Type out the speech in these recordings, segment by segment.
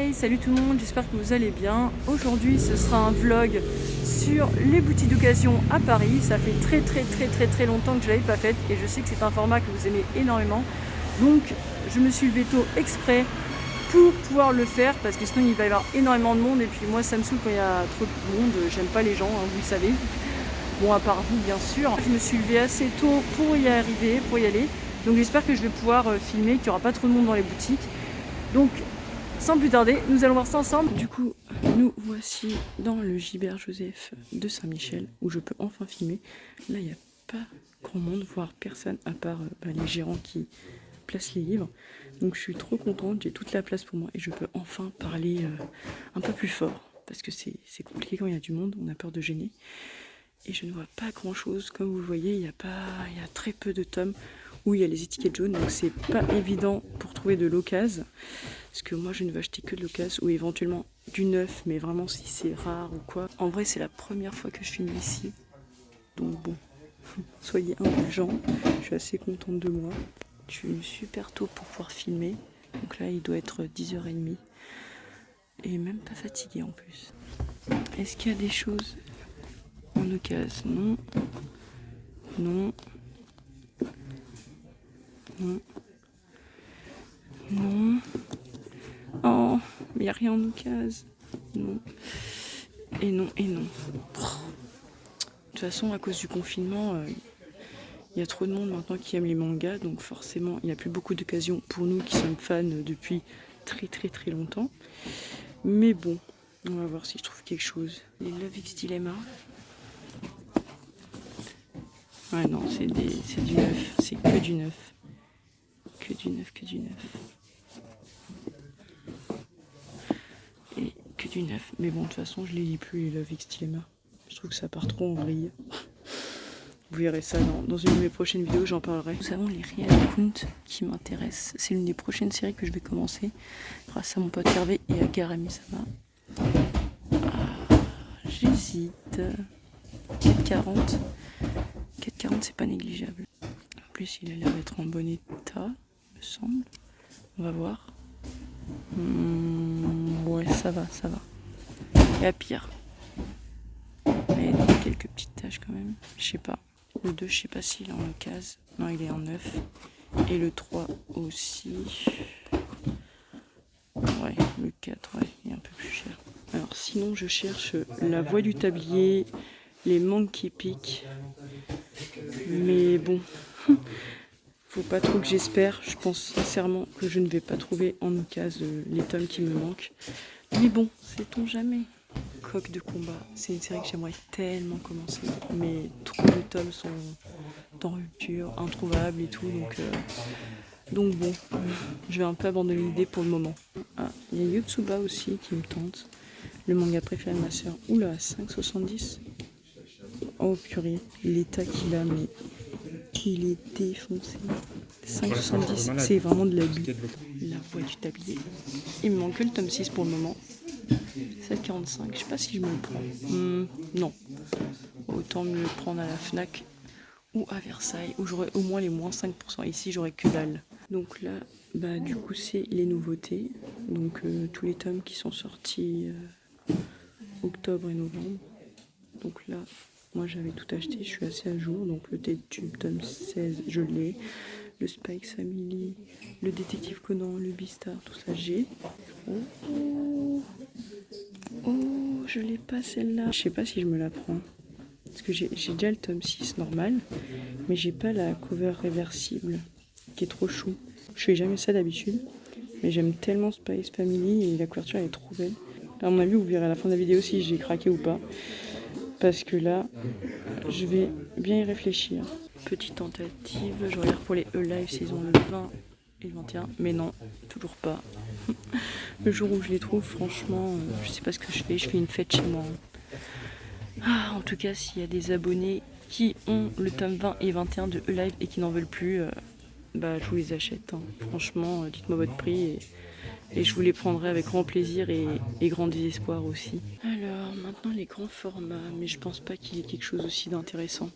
Hey, salut tout le monde, j'espère que vous allez bien. Aujourd'hui ce sera un vlog sur les boutiques d'occasion à Paris. Ça fait très longtemps que je ne l'avais pas faite et je sais que c'est un format que vous aimez énormément. Donc je me suis levé tôt exprès pour pouvoir le faire parce que sinon il va y avoir énormément de monde et puis moi ça me saoule quand il y a trop de monde, j'aime pas les gens, hein, vous le savez. Bon, à part vous bien sûr. Je me suis levée assez tôt pour y arriver, pour y aller. Donc j'espère que je vais pouvoir filmer, qu'il n'y aura pas trop de monde dans les boutiques. Donc sans plus tarder, nous allons voir ça ensemble. Du coup, nous voici dans le Gilbert Joseph de Saint-Michel où je peux enfin filmer. Là, il n'y a pas grand monde, voire personne à part les gérants qui placent les livres. Donc je suis trop contente, j'ai toute la place pour moi et je peux enfin parler un peu plus fort. Parce que c'est compliqué quand il y a du monde, on a peur de gêner. Et je ne vois pas grand chose, comme vous le voyez, il y a très peu de tomes où il y a les étiquettes jaunes, donc c'est pas évident pour trouver de l'occasion. Parce que moi je ne veux acheter que de l'occasion ou éventuellement du neuf, mais vraiment si c'est rare ou quoi. En vrai c'est la première fois que je filme ici, donc bon, soyez indulgents, je suis assez contente de moi. Je suis super tôt pour pouvoir filmer, donc là il doit être 10h30 et même pas fatiguée en plus. Est-ce qu'il y a des choses en occasion? Non. Non. Non. Non. Oh, mais il n'y a rien en occasion. Non. Et non, et non. De toute façon, à cause du confinement, il y a trop de monde maintenant qui aime les mangas, donc forcément, il n'y a plus beaucoup d'occasions pour nous qui sommes fans depuis très longtemps. Mais bon, on va voir si je trouve quelque chose. Les Love X Dilemma. Ouais, non, c'est du neuf, c'est que du neuf. Que du neuf. Et que du neuf. Mais bon, de toute façon, je les lis plus, les Love X Dilemma. Je trouve que ça part trop en vrille. Vous verrez ça dans une de mes prochaines vidéos, j'en parlerai. Nous avons les Real Count qui m'intéressent. C'est l'une des prochaines séries que je vais commencer grâce à mon pote Hervé et à Garami-sama. J'hésite. 4,40. 4,40 c'est pas négligeable. En plus il a l'air d'être en bon état, me semble. On va voir. Ouais, ça va. Et à pire. Il y a quelques petites taches quand même. Je sais pas. Le 2, je sais pas s'il est en occasion. Non, il est en neuf. Et le 3 aussi. Ouais, le 4, ouais, il est un peu plus cher. Alors sinon, je cherche La Voix du Tablier, les Monkey Pick. Mais bon, faut pas trop que j'espère. Je pense sincèrement que je ne vais pas trouver en occasion les tomes qui me manquent. Mais bon, sait-on jamais. Coq de combat, c'est une série que j'aimerais tellement commencer, mais trop de tomes sont en rupture, introuvables et tout, donc bon, je vais un peu abandonner l'idée pour le moment. Ah, il y a Yotsuba aussi qui me tente, le manga préféré de ma soeur. Oula, 5,70. Oh purée, l'état qu'il a, mais il est défoncé. 5,70, c'est vraiment de l'abus. La Voix du Tablier. Il me manque que le tome 6 pour le moment. 7,45, je sais pas si je me le prends. Non. Autant me le prendre à la Fnac ou à Versailles, où j'aurai au moins les moins 5%. Ici, j'aurai que dalle. Donc là, du coup, c'est les nouveautés. Donc tous les tomes qui sont sortis octobre et novembre. Donc là, moi j'avais tout acheté, je suis assez à jour. Donc le Tube tome 16, je l'ai. Le Spikes Family, le Détective Conan, le Beastar, tout ça j'ai. Oh, je l'ai pas celle-là. Je sais pas si je me la prends. Parce que j'ai déjà le tome 6 normal, mais j'ai pas la cover réversible, qui est trop chou. Je fais jamais ça d'habitude, mais j'aime tellement Spice Family et la couverture elle est trop belle. À mon avis, vous verrez à la fin de la vidéo si j'ai craqué ou pas. Parce que là, je vais bien y réfléchir. Petite tentative, je regarde pour les E-Live saison le 20 et le 21, mais non, toujours pas. Le jour où je les trouve, franchement, je sais pas ce que je fais une fête chez moi. Ah, en tout cas, s'il y a des abonnés qui ont le tome 20 et 21 de E-Live et qui n'en veulent plus, je vous les achète. Hein. Franchement, dites-moi votre prix et je vous les prendrai avec grand plaisir et grand désespoir aussi. Alors, maintenant les grands formats, mais je pense pas qu'il y ait quelque chose aussi d'intéressant.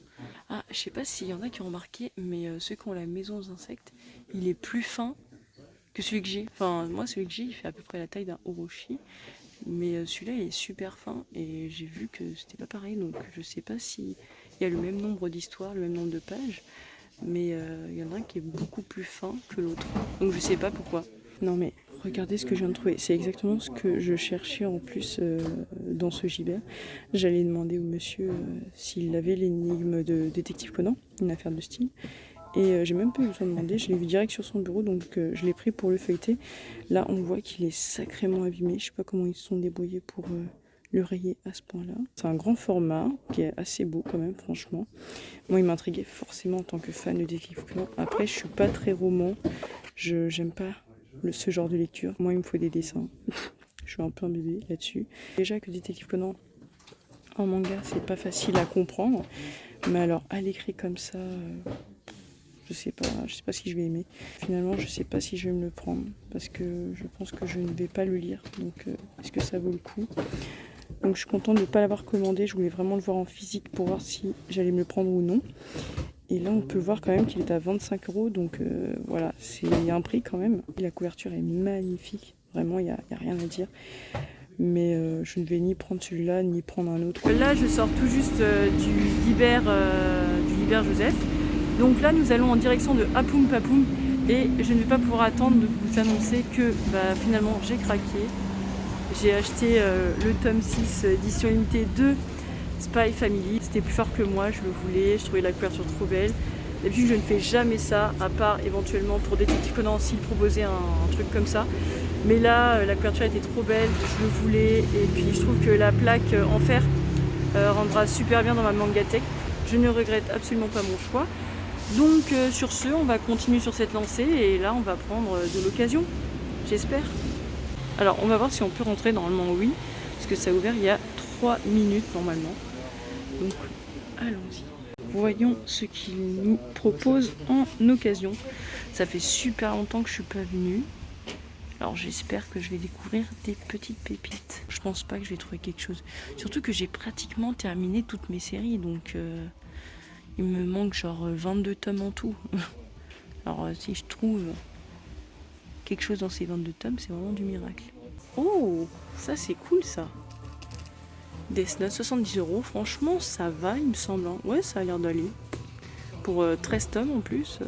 Ah, je sais pas s'il y en a qui ont remarqué, mais ceux qui ont la maison aux insectes, il est plus fin que celui que j'ai. Enfin, moi, celui que j'ai, il fait à peu près la taille d'un Orochi. Mais celui-là, il est super fin. Et j'ai vu que c'était pas pareil. Donc, je sais pas si il y a le même nombre d'histoires, le même nombre de pages. Mais il y en a un qui est beaucoup plus fin que l'autre. Donc, je sais pas pourquoi. Non, mais regardez ce que je viens de trouver. C'est exactement ce que je cherchais en plus dans ce gibert. J'allais demander au monsieur s'il avait l'énigme de Détective Conan, une affaire de style. Et j'ai même pas eu besoin de demander, je l'ai vu direct sur son bureau, donc je l'ai pris pour le feuilleter. Là, on voit qu'il est sacrément abîmé. Je sais pas comment ils se sont débrouillés pour le rayer à ce point-là. C'est un grand format qui est assez beau quand même, franchement. Moi, il m'intriguait forcément en tant que fan de Détective Conan. Après, je suis pas très roman. J'aime pas ce genre de lecture. Moi, il me faut des dessins. Je suis un peu un bébé là-dessus. Déjà que Détective Conan en manga, c'est pas facile à comprendre. Mais alors, à l'écrit comme ça... je sais pas si je vais aimer. Finalement, je sais pas si je vais me le prendre parce que je pense que je ne vais pas le lire. Donc, est-ce que ça vaut le coup? Donc, je suis contente de ne pas l'avoir commandé. Je voulais vraiment le voir en physique pour voir si j'allais me le prendre ou non. Et là, on peut voir quand même qu'il est à 25 €. Donc, voilà, il y a un prix quand même. La couverture est magnifique. Vraiment, il y a rien à dire. Mais je ne vais ni prendre celui-là, ni prendre un autre. Là, je sors tout juste du Libère Joseph. Donc là, nous allons en direction de Hapoum Papoum et je ne vais pas pouvoir attendre de vous annoncer que finalement j'ai craqué. J'ai acheté le tome 6 édition limitée de Spy Family. C'était plus fort que moi, je le voulais, je trouvais la couverture trop belle. D'habitude, je ne fais jamais ça, à part éventuellement pour Détective Conan s'il proposait un truc comme ça. Mais là, la couverture était trop belle, je le voulais. Et puis je trouve que la plaque en fer rendra super bien dans ma mangatech. Je ne regrette absolument pas mon choix. Donc sur ce, on va continuer sur cette lancée et là on va prendre de l'occasion, j'espère. Alors on va voir si on peut rentrer, normalement oui, parce que ça a ouvert il y a 3 minutes normalement. Donc allons-y. Voyons ce qu'il nous propose en occasion. Ça fait super longtemps que je suis pas venue. Alors j'espère que je vais découvrir des petites pépites. Je pense pas que je vais trouver quelque chose. Surtout que j'ai pratiquement terminé toutes mes séries, donc... il me manque genre 22 tomes en tout. Alors si je trouve quelque chose dans ces 22 tomes, c'est vraiment du miracle. Oh, ça c'est cool ça. Death Note, 70 €, franchement ça va il me semble. Hein. Ouais, ça a l'air d'aller. Pour 13 tomes en plus,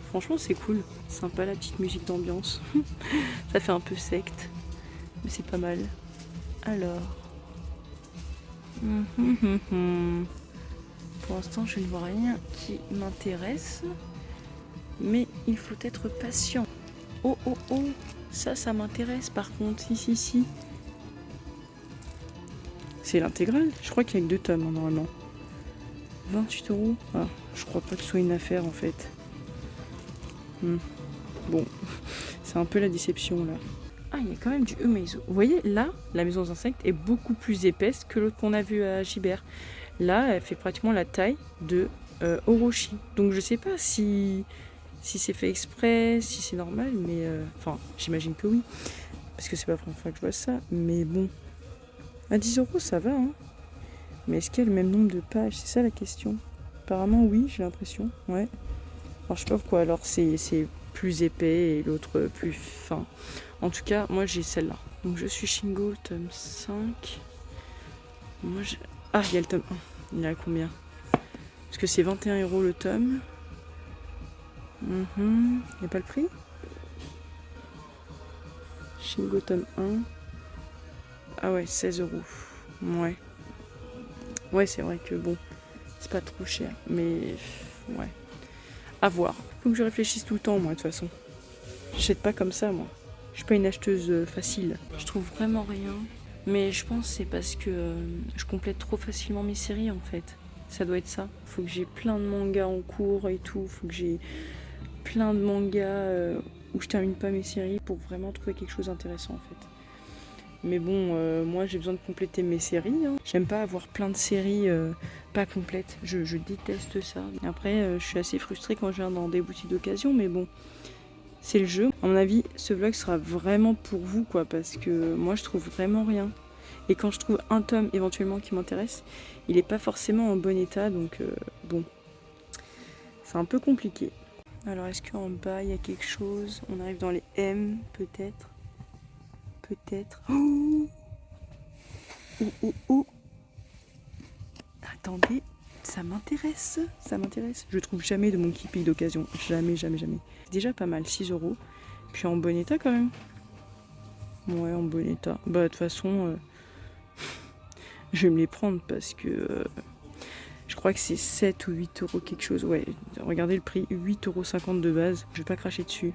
franchement c'est cool. Sympa la petite musique d'ambiance. Ça fait un peu secte, mais c'est pas mal. Alors... Pour l'instant, je ne vois rien qui m'intéresse. Mais il faut être patient. Oh, oh, oh. Ça m'intéresse par contre. Si. C'est l'intégrale. Je crois qu'il y a que 2 tomes, normalement. 28 €. Ah, je crois pas que ce soit une affaire, en fait. Bon. C'est un peu la déception, là. Ah, il y a quand même du Umeizo. Vous voyez, là, la maison aux insectes est beaucoup plus épaisse que l'autre qu'on a vu à Gibert. Là, elle fait pratiquement la taille de Orochi. Donc je sais pas si c'est fait exprès, si c'est normal, mais... Enfin, j'imagine que oui. Parce que c'est pas la première fois que je vois ça. Mais bon, à 10 € ça va, hein. Mais est-ce qu'il y a le même nombre de pages? C'est ça la question. Apparemment oui, j'ai l'impression. Ouais. Alors je sais pas pourquoi. Alors c'est plus épais et l'autre plus fin. En tout cas, moi j'ai celle-là. Donc je suis Shingo, tome 5. Moi j'ai... Ah, il y a le tome 1. Il est à combien? Parce que c'est 21 € le tome. Il n'y a pas le prix? Shingo tome 1. Ah ouais, 16 €. Ouais. Ouais, c'est vrai que bon, c'est pas trop cher. Mais ouais. À voir. Faut que je réfléchisse tout le temps, moi, de toute façon. J'achète pas comme ça, moi. Je suis pas une acheteuse facile. Je trouve vraiment rien. Mais je pense que c'est parce que je complète trop facilement mes séries en fait. Ça doit être ça. Faut que j'ai plein de mangas en cours et tout. Faut que j'ai plein de mangas où je termine pas mes séries pour vraiment trouver quelque chose d'intéressant en fait. Mais bon, moi j'ai besoin de compléter mes séries. Hein. J'aime pas avoir plein de séries pas complètes. Je déteste ça. Après, je suis assez frustrée quand je viens dans des boutiques d'occasion, mais bon. C'est le jeu. À mon avis, ce vlog sera vraiment pour vous, quoi, parce que moi, je trouve vraiment rien. Et quand je trouve un tome éventuellement qui m'intéresse, il n'est pas forcément en bon état, donc bon, c'est un peu compliqué. Alors, est-ce qu'en bas, il y a quelque chose? On arrive dans les M, peut-être. Peut-être. Oh, oh. Attendez, ça m'intéresse. Ça m'intéresse. Je trouve jamais de Monkey Pick d'occasion. Jamais. C'est déjà pas mal, 6 €. Puis en bon état quand même. Ouais, en bon état. Bah, de toute façon, je vais me les prendre parce que je crois que c'est 7 ou 8 € quelque chose. Ouais, regardez le prix, 8,50 € de base. Je vais pas cracher dessus.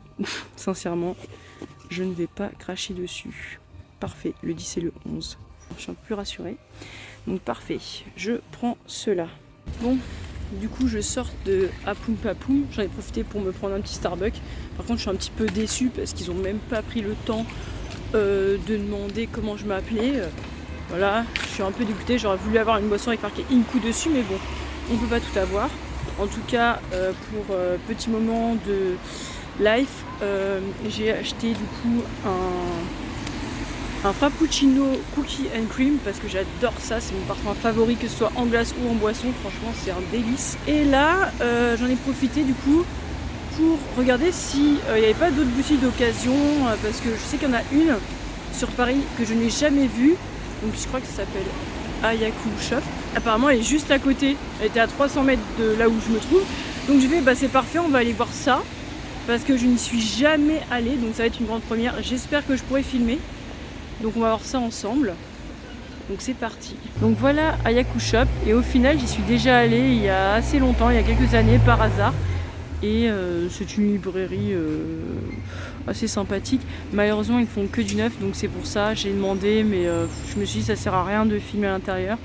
Sincèrement, je ne vais pas cracher dessus. Parfait, le 10 et le 11. Je suis un peu plus rassurée. Donc parfait, je prends cela. Bon, du coup je sors de Apoum Papoum. J'en ai profité pour me prendre un petit Starbucks. Par contre je suis un petit peu déçue parce qu'ils ont même pas pris le temps de demander comment je m'appelais. Voilà, je suis un peu dégoûtée. J'aurais voulu avoir une boisson avec marqué Inku dessus, mais bon, on peut pas tout avoir. En tout cas, pour petit moment de life, j'ai acheté du coup un frappuccino cookie and cream parce que j'adore ça, c'est mon parfum favori, que ce soit en glace ou en boisson. Franchement, c'est un délice. Et là, j'en ai profité du coup pour regarder s'il n'y avait pas d'autres boutiques d'occasion, parce que je sais qu'il y en a une sur Paris que je n'ai jamais vue. Donc je crois que ça s'appelle Ayaku Shop. Apparemment elle est juste à côté, elle était à 300 mètres de là où je me trouve. Donc je vais, bah c'est parfait, on va aller voir ça. Parce que je n'y suis jamais allée, donc ça va être une grande première. J'espère que je pourrai filmer. Donc on va voir ça ensemble. Donc c'est parti. Donc voilà Ayaku Shop. Et au final j'y suis déjà allée il y a assez longtemps, il y a quelques années par hasard. Et c'est une librairie assez sympathique. Malheureusement ils font que du neuf, donc c'est pour ça j'ai demandé, mais je me suis dit ça sert à rien de filmer à l'intérieur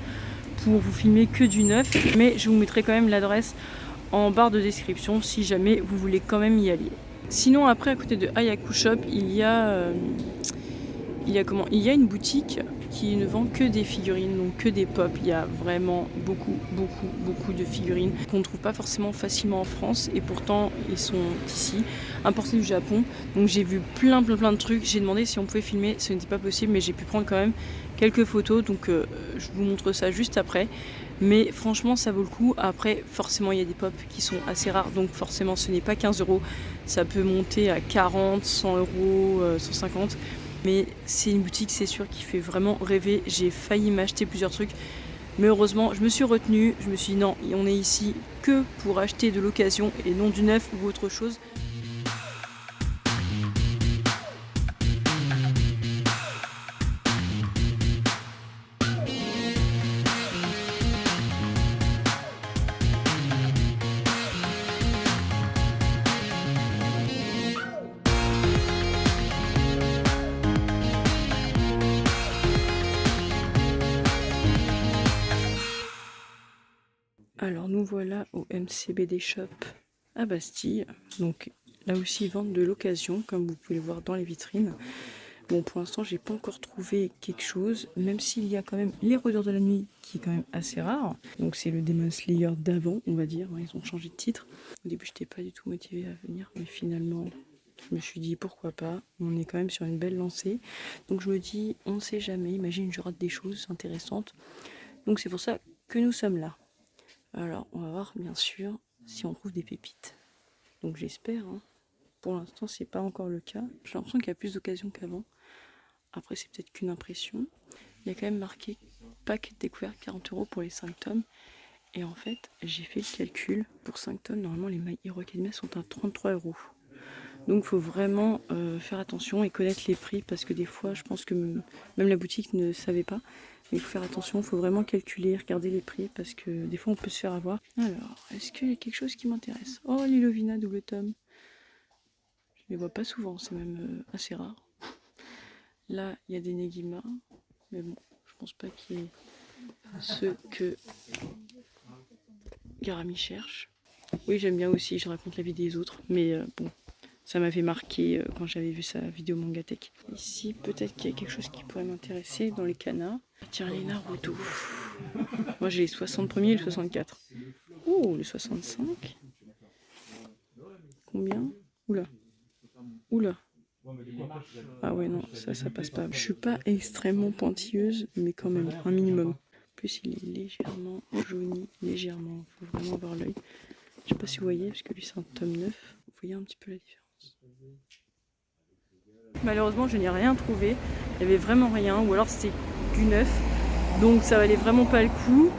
pour vous filmer que du neuf. Mais je vous mettrai quand même l'adresse en barre de description si jamais vous voulez quand même y aller. Sinon après à côté de Ayaku Shop il y a une boutique qui ne vend que des figurines, donc que des pop. Il y a vraiment beaucoup de figurines qu'on ne trouve pas forcément facilement en France et pourtant ils sont ici, importés du Japon. Donc j'ai vu plein de trucs. J'ai demandé si on pouvait filmer, ce n'était pas possible, mais j'ai pu prendre quand même quelques photos. Donc je vous montre ça juste après. Mais franchement ça vaut le coup. Après forcément il y a des pop qui sont assez rares, donc forcément ce n'est pas 15 €. Ça peut monter à 40, 100 €, 150 €. Mais c'est une boutique, c'est sûr, qui fait vraiment rêver. J'ai failli m'acheter plusieurs trucs. Mais heureusement, je me suis retenue. Je me suis dit non, on est ici que pour acheter de l'occasion et non du neuf ou autre chose. Alors nous voilà au MCBD Shop à Bastille. Donc là aussi ils vendent de l'occasion, comme vous pouvez le voir dans les vitrines. Bon, pour l'instant j'ai pas encore trouvé quelque chose, même s'il y a quand même les Rôdeurs de la Nuit qui est quand même assez rare. Donc c'est le Demon Slayer d'avant, on va dire. Ils ont changé de titre. Au début j'étais pas du tout motivée à venir, mais finalement je me suis dit pourquoi pas. On est quand même sur une belle lancée. Donc je me dis on ne sait jamais, imagine je rate des choses intéressantes. Donc c'est pour ça que nous sommes là. Alors, on va voir bien sûr si on trouve des pépites. Donc j'espère. Hein. Pour l'instant, c'est pas encore le cas. J'ai l'impression qu'il y a plus d'occasions qu'avant. Après, c'est peut-être qu'une impression. Il y a quand même marqué pack découvert 40 € pour les 5 tomes. Et en fait, j'ai fait le calcul. Pour 5 tomes, normalement, les My Hero Academia sont à 33 €. Donc il faut vraiment faire attention et connaître les prix parce que des fois, je pense que même la boutique ne savait pas. Mais il faut faire attention, il faut vraiment calculer, regarder les prix parce que des fois on peut se faire avoir. Alors, est-ce qu'il y a quelque chose qui m'intéresse? Oh, les Lovina double tome. Je les vois pas souvent, c'est même assez rare. Là, il y a des Negima, mais bon, je pense pas qu'il y ait ceux que Garami cherche. Oui, j'aime bien aussi, je raconte la vie des autres, mais bon, ça m'avait marqué quand j'avais vu sa vidéo Mangatech. Ici, peut-être qu'il y a quelque chose qui pourrait m'intéresser dans les canards. Tiens, les Naruto. Moi, j'ai les 60 premiers et les 64. Oh, le 65. Combien? Oula. Ah ouais, non, ça passe pas. Je suis pas extrêmement pointilleuse, mais quand même, un minimum. En plus, il est légèrement jauni, légèrement. Faut vraiment avoir l'œil. Je sais pas si vous voyez, parce que lui, c'est un tome 9. voyez un petit peu la différence. Malheureusement, je n'ai rien trouvé. Il n'y avait vraiment rien, ou alors c'était du neuf. Donc ça valait vraiment pas le coup.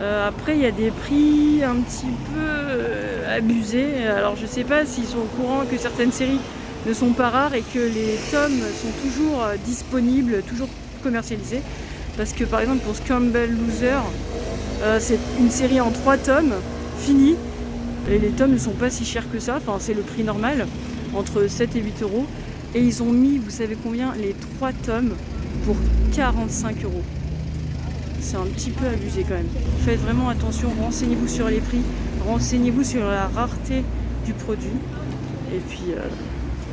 Après, il y a des prix un petit peu abusés. Alors je sais pas s'ils sont au courant que certaines séries ne sont pas rares et que les tomes sont toujours disponibles, toujours commercialisés. Parce que par exemple pour Scramble Loser, c'est une série en 3 tomes, finie. Et les tomes ne sont pas si chers que ça, enfin c'est le prix normal, entre 7 et 8 euros. Et ils ont mis, vous savez combien, les 3 tomes pour 45 euros. C'est un petit peu abusé quand même. Faites vraiment attention, renseignez-vous sur les prix, renseignez-vous sur la rareté du produit. Et puis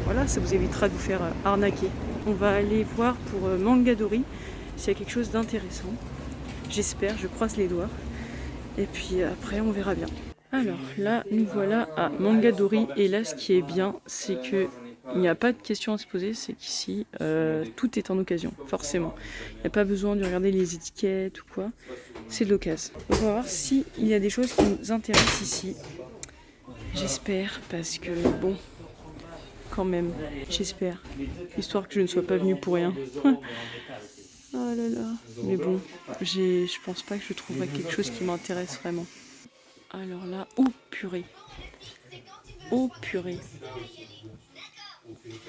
voilà, ça vous évitera de vous faire arnaquer. On va aller voir pour Mangadori s'il y a quelque chose d'intéressant. J'espère, je croise les doigts. Et puis après, on verra bien. Alors là, nous voilà à Mangadori. Et là, ce qui est bien, c'est que il n'y a pas de question à se poser, c'est qu'ici, tout est en occasion, forcément. Il n'y a pas besoin de regarder les étiquettes ou quoi, c'est de l'occasion. On va voir s'il y a des choses qui nous intéressent ici. J'espère, parce que bon, quand même, j'espère. Histoire que je ne sois pas venue pour rien. Oh là là, mais bon, je pense pas que je trouverai quelque chose qui m'intéresse vraiment. Alors là, oh purée. Oh purée.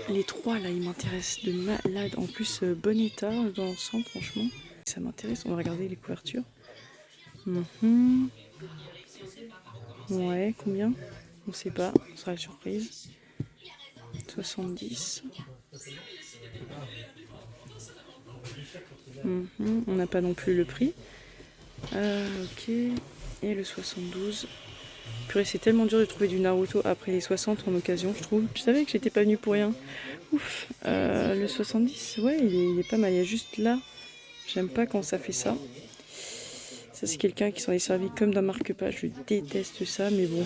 Les 3 là, ils m'intéressent de malade. En plus, bon état dans l'ensemble, franchement. Ça m'intéresse. On va regarder les couvertures. Ouais, combien? On sait pas. Ce sera la surprise. 70. On n'a pas non plus le prix. Ok. Et le 72. Purée, c'est tellement dur de trouver du Naruto après les 60 en occasion, je trouve. Je savais que j'étais pas venue pour rien. Ouf. Le 70, ouais, il est pas mal. Il y a juste là, j'aime pas quand ça fait ça. Ça, c'est quelqu'un qui s'en est servi comme d'un marque-page. Je déteste ça, mais bon,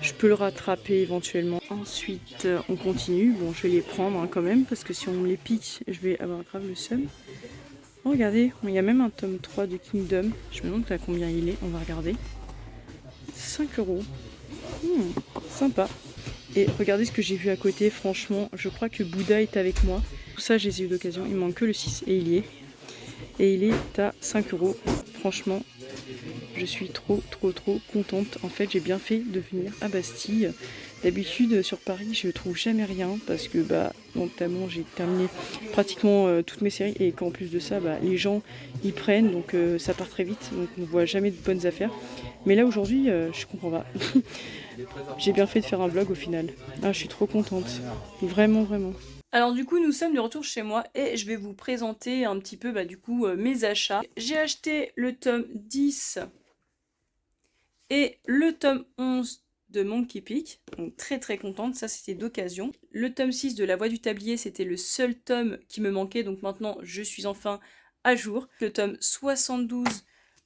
je peux le rattraper éventuellement. Ensuite, on continue. Bon, je vais les prendre hein, quand même, parce que si on me les pique, je vais avoir grave le seum. Oh, regardez, il y a même un tome 3 de Kingdom. Je me demande à combien il est. On va regarder. 5 euros. Sympa. Et regardez ce que j'ai vu à côté. Franchement, je crois que Bouddha est avec moi. Tout ça, j'ai eu d'occasion. Il manque que le 6 et il y est. Et il est à 5 euros. Franchement, je suis trop contente. En fait, j'ai bien fait de venir à Bastille. D'habitude, sur Paris, je trouve jamais rien parce que, notamment, j'ai terminé pratiquement toutes mes séries et qu'en plus de ça, les gens y prennent, donc ça part très vite, donc on voit jamais de bonnes affaires. Mais là, aujourd'hui, je comprends pas. J'ai bien fait de faire un vlog au final. Ah, je suis trop contente. Vraiment. Alors du coup, nous sommes de retour chez moi et je vais vous présenter un petit peu mes achats. J'ai acheté le tome 10 et le tome 11 de Monkey Peak, donc très contente, ça c'était d'occasion. Le tome 6 de La Voix du Tablier, c'était le seul tome qui me manquait, donc maintenant je suis enfin à jour. Le tome 72,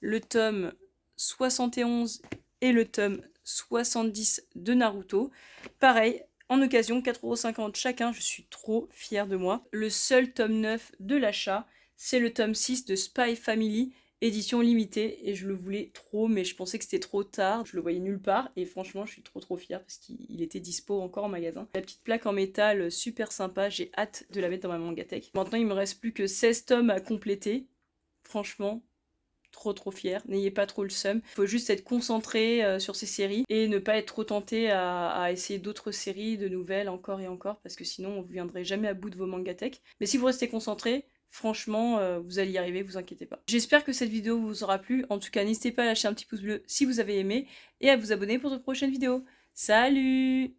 le tome 71 et le tome 70 de Naruto. Pareil, en occasion, 4,50 € chacun, je suis trop fière de moi. Le seul tome 9 de l'achat, c'est le tome 6 de Spy Family, édition limitée, et je le voulais trop, mais je pensais que c'était trop tard, je le voyais nulle part, et franchement je suis trop fière parce qu'il était dispo encore en magasin. La petite plaque en métal, super sympa, j'ai hâte de la mettre dans ma mangatech. Maintenant il me reste plus que 16 tomes à compléter, franchement, trop fière, n'ayez pas trop le seum. Il faut juste être concentré sur ces séries et ne pas être trop tenté à essayer d'autres séries, de nouvelles, encore et encore, parce que sinon vous viendrez jamais à bout de vos mangatech. Mais si vous restez concentré, franchement, vous allez y arriver, vous inquiétez pas. J'espère que cette vidéo vous aura plu. En tout cas, n'hésitez pas à lâcher un petit pouce bleu si vous avez aimé et à vous abonner pour de prochaines vidéos. Salut!